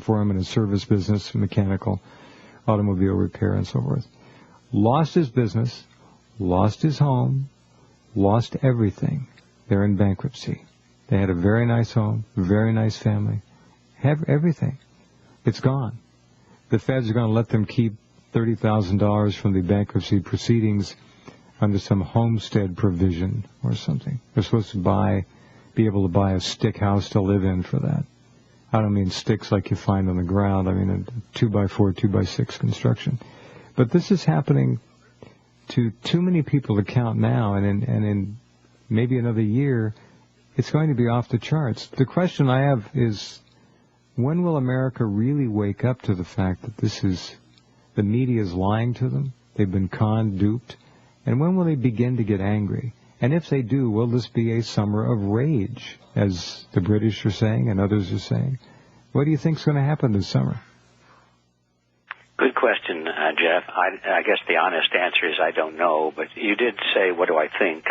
for him in a service business, mechanical, automobile repair, and so forth. Lost his business, lost his home, lost everything. They're in bankruptcy. They had a very nice home, very nice family, have everything. It's gone. The feds are going to let them keep $30,000 from the bankruptcy proceedings under some homestead provision or something. They're supposed to be able to buy a stick house to live in for that. I don't mean sticks like you find on the ground. I mean a 2x4, 2x6 construction. But this is happening to too many people to count now, and in maybe another year, it's going to be off the charts. The question I have is, when will America really wake up to the fact that the media is lying to them? They've been conned, duped. And when will they begin to get angry? And if they do, will this be a summer of rage, as the British are saying and others are saying? What do you think is going to happen this summer? Good question, Jeff. I guess the honest answer is I don't know, but you did say, what do I think?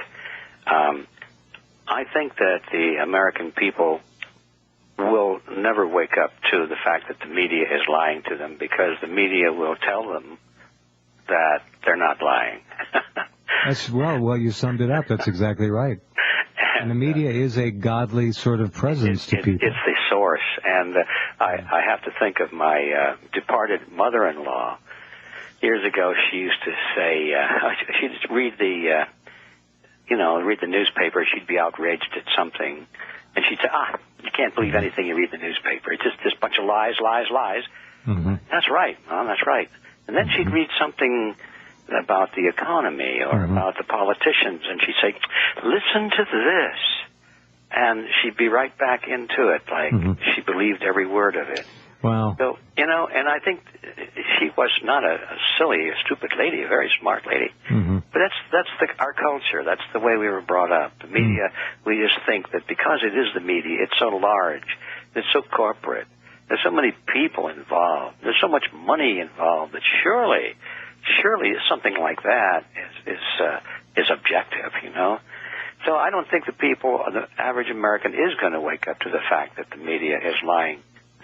I think that the American people will never wake up to the fact that the media is lying to them, because the media will tell them that they're not lying. Well, you summed it up. That's exactly right. And the media is a godly sort of presence to people. It's the source. And I have to think of my departed mother-in-law. Years ago, she used to say, she'd read the newspaper. She'd be outraged at something. And she'd say, you can't believe anything you read in the newspaper. It's just this bunch of lies, lies, lies. Mm-hmm. That's right, Mom, that's right. And then she'd read something about the economy or about the politicians, and she'd say, listen to this. And she'd be right back into it, like she believed every word of it. Wow. So, and I think she was not a silly, a stupid lady, a very smart lady. But that's our culture. That's the way we were brought up. The media, we just think that because it is the media, it's so large, it's so corporate, there's so many people involved, there's so much money involved that surely something like that is objective, So I don't think the average American is going to wake up to the fact that the media is lying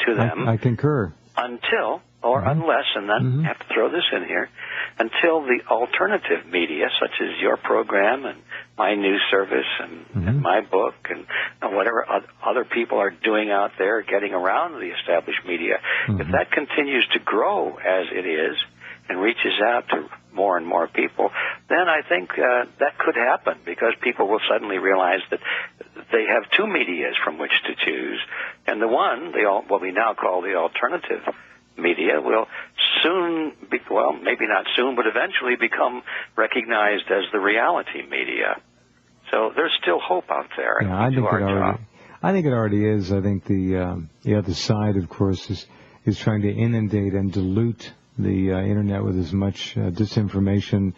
to them. I concur. Until, or unless, and then I have to throw this in here, until the alternative media, such as your program and my news service and my book and whatever other people are doing out there getting around the established media, if that continues to grow as it is and reaches out to more and more people, then I think that could happen, because people will suddenly realize that they have two medias from which to choose, and the one, what we now call the alternative media, will soon be, well, maybe not soon, but eventually become recognized as the reality media. So there's still hope out there. Yeah, I think it already is. I think the other side, of course, is trying to inundate and dilute the internet with as much disinformation,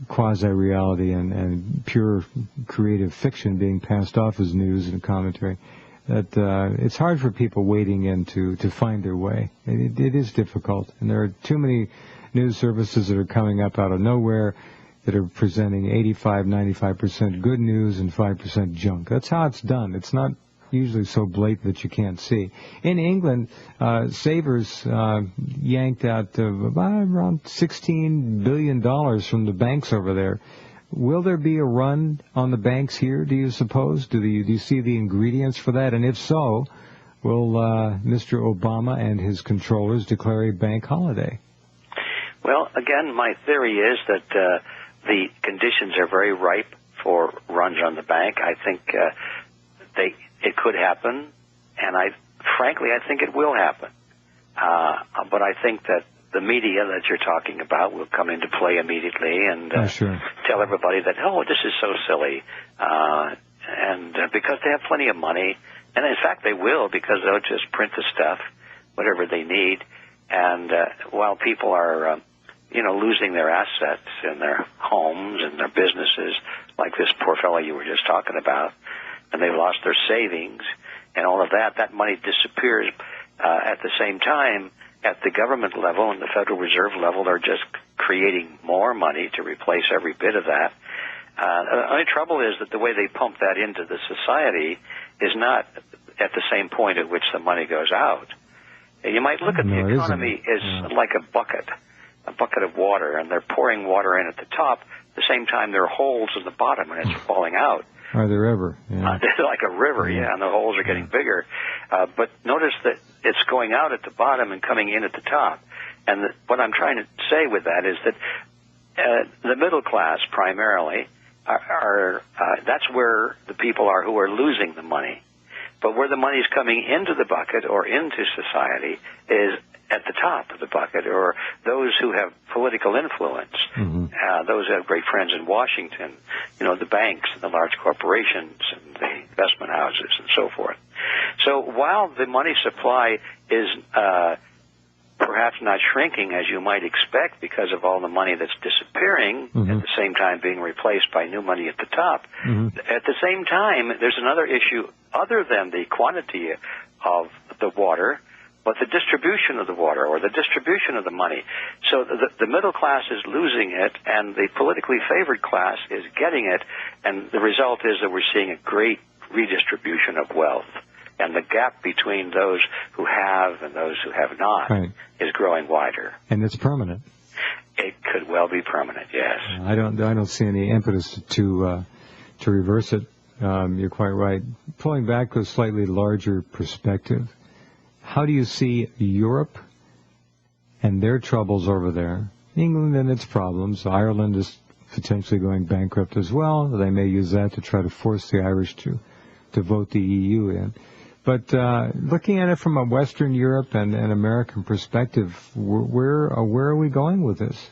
quasi-reality, and pure creative fiction being passed off as news and commentary, that it's hard for people wading in to find their way. It is difficult, and there are too many news services that are coming up out of nowhere that are presenting 85, 95% good news and 5% junk. That's how it's done. It's not usually so blatant that you can't see. In England, savers yanked out around $16 billion from the banks over there. Will there be a run on the banks here, do you suppose? Do you see the ingredients for that? And if so, will Mr. Obama and his controllers declare a bank holiday? Well, again, my theory is that the conditions are very ripe for runs on the bank. I think it could happen, and frankly, I think it will happen. But I think that the media that you're talking about will come into play immediately and tell everybody that, this is so silly. And because they have plenty of money, and in fact they will, because they'll just print the stuff, whatever they need. And while people are, losing their assets in their homes and their businesses, like this poor fellow you were just talking about, and they've lost their savings and all of that money disappears. At the same time, at the government level and the Federal Reserve level, they're just creating more money to replace every bit of that. The only trouble is that the way they pump that into the society is not at the same point at which the money goes out. You might look at the economy as like a bucket of water, and they're pouring water in at the top. At the same time, there are holes in the bottom, and it's falling out. Are there ever? Yeah. It's like a river, and the holes are getting bigger. But notice that it's going out at the bottom and coming in at the top. And what I'm trying to say with that is that the middle class primarily that's where the people are who are losing the money. But where the money is coming into the bucket or into society is at the top of the bucket, or those who have political influence, those who have great friends in Washington, the banks and the large corporations and the investment houses and so forth. So while the money supply is perhaps not shrinking as you might expect because of all the money that's disappearing, at the same time being replaced by new money at the top, at the same time, there's another issue other than the quantity of the water, but the distribution of the water or the distribution of the money. So the middle class is losing it, and the politically favored class is getting it, and the result is that we're seeing a great redistribution of wealth. And the gap between those who have and those who have not is growing wider. And it's permanent. It could well be permanent, yes. I don't see any impetus to reverse it. You're quite right. Pulling back to a slightly larger perspective, how do you see Europe and their troubles over there? England and its problems. Ireland is potentially going bankrupt as well. They may use that to try to force the Irish to vote the EU in. But looking at it from a Western Europe and American perspective, where are we going with this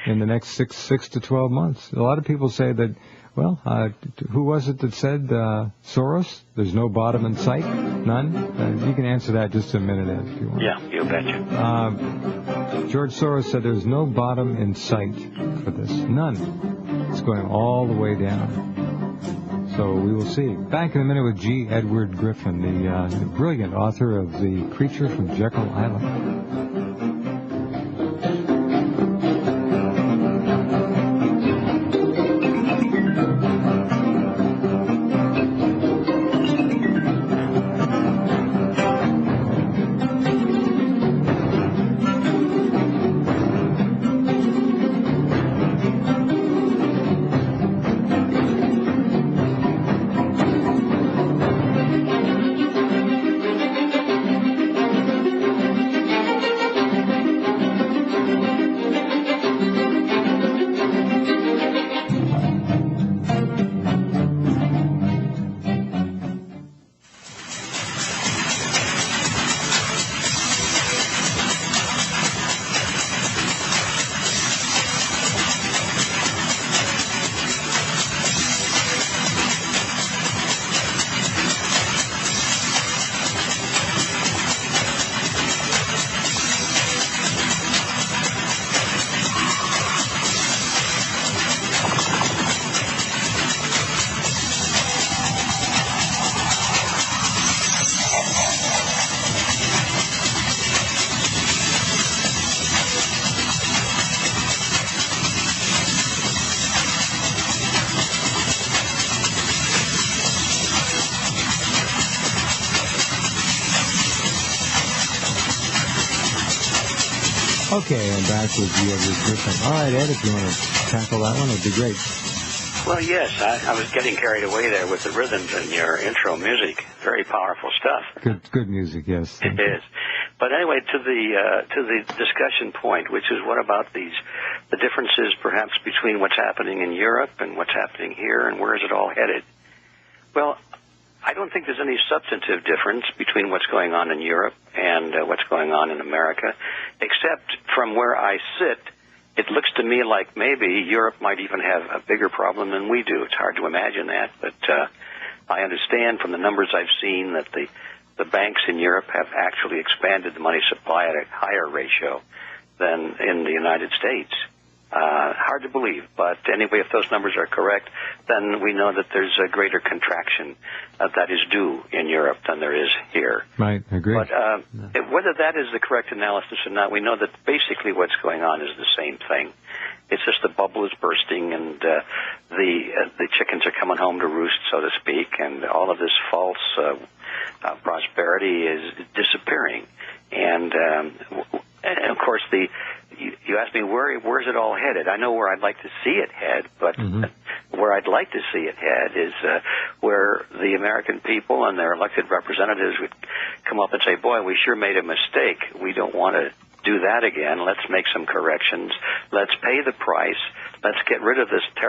in the next 6 to 12 months? A lot of people say that, who was it that said Soros? There's no bottom in sight? None? You can answer that just a minute, Ed, if you want. Yeah, you betcha. George Soros said there's no bottom in sight for this. None. It's going all the way down. So we will see. Back in a minute with G. Edward Griffin, the brilliant author of The Creature from Jekyll Island. Okay, I'm back with you, Edward Griffin. All right, Ed, if you want to tackle that one, it'd be great. Well, yes, I was getting carried away there with the rhythms in your intro music. Very powerful stuff. Good music, yes. It is. But anyway, to the discussion point, which is what about the differences perhaps between what's happening in Europe and what's happening here, and where is it all headed? Well, I don't think there's any substantive difference between what's going on in Europe and what's going on in America, except from where I sit, it looks to me like maybe Europe might even have a bigger problem than we do. It's hard to imagine that, but I understand from the numbers I've seen that the banks in Europe have actually expanded the money supply at a higher ratio than in the United States. Hard to believe, but anyway, if those numbers are correct, then we know that there's a greater contraction that is due in Europe than there is here. Right, I agree. But whether that is the correct analysis or not, we know that basically what's going on is the same thing. It's just the bubble is bursting, and the chickens are coming home to roost, so to speak, and all of this false prosperity is disappearing. And And of course, you asked me where's it all headed. I know where I'd like to see it head, but where I'd like to see it head is where the American people and their elected representatives would come up and say, boy, we sure made a mistake. We don't want to do that again. Let's make some corrections. Let's pay the price. Let's get rid of this terrible